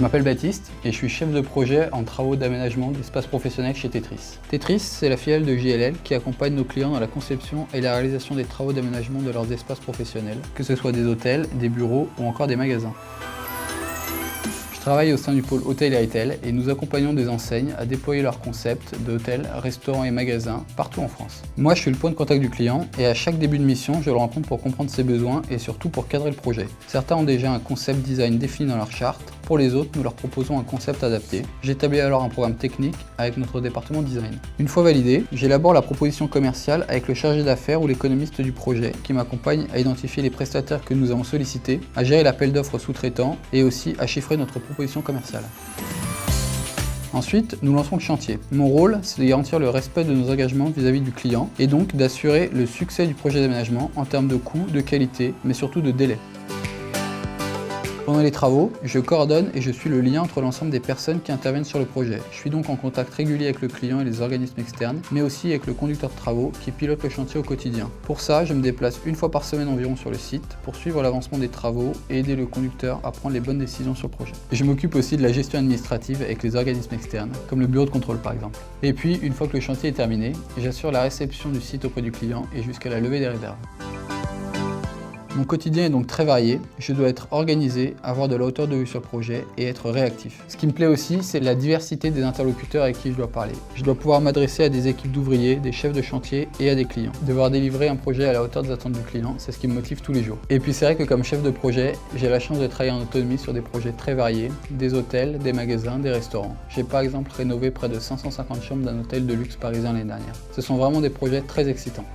m'appelle Baptiste et je suis chef de projet en travaux d'aménagement d'espaces professionnels chez Tetris. Tetris, c'est la filiale de JLL qui accompagne nos clients dans la conception et la réalisation des travaux d'aménagement de leurs espaces professionnels, que ce soit des hôtels, des bureaux ou encore des magasins. Je travaille au sein du pôle Hôtel et Retail et nous accompagnons des enseignes à déployer leurs concepts d'hôtels, restaurants et magasins partout en France. Moi, je suis le point de contact du client et à chaque début de mission, je le rencontre pour comprendre ses besoins et surtout pour cadrer le projet. Certains ont déjà un concept design défini dans leur charte. Pour les autres, nous leur proposons un concept adapté. J'établis alors un programme technique avec notre département design. Une fois validé, j'élabore la proposition commerciale avec le chargé d'affaires ou l'économiste du projet qui m'accompagne à identifier les prestataires que nous avons sollicités, à gérer l'appel d'offres sous-traitant et aussi à chiffrer notre proposition commerciale. Ensuite, nous lançons le chantier. Mon rôle, c'est de garantir le respect de nos engagements vis-à-vis du client et donc d'assurer le succès du projet d'aménagement en termes de coût, de qualité, mais surtout de délai. Pendant les travaux, je coordonne et je suis le lien entre l'ensemble des personnes qui interviennent sur le projet. Je suis donc en contact régulier avec le client et les organismes externes, mais aussi avec le conducteur de travaux qui pilote le chantier au quotidien. Pour ça, je me déplace une fois par semaine environ sur le site pour suivre l'avancement des travaux et aider le conducteur à prendre les bonnes décisions sur le projet. Et je m'occupe aussi de la gestion administrative avec les organismes externes, comme le bureau de contrôle par exemple. Et puis, une fois que le chantier est terminé, j'assure la réception du site auprès du client et jusqu'à la levée des réserves. Mon quotidien est donc très varié, je dois être organisé, avoir de la hauteur de vue sur le projet et être réactif. Ce qui me plaît aussi, c'est la diversité des interlocuteurs avec qui je dois parler. Je dois pouvoir m'adresser à des équipes d'ouvriers, des chefs de chantier et à des clients. Devoir délivrer un projet à la hauteur des attentes du client, c'est ce qui me motive tous les jours. Et puis c'est vrai que comme chef de projet, j'ai la chance de travailler en autonomie sur des projets très variés, des hôtels, des magasins, des restaurants. J'ai par exemple rénové près de 550 chambres d'un hôtel de luxe parisien l'année dernière. Ce sont vraiment des projets très excitants.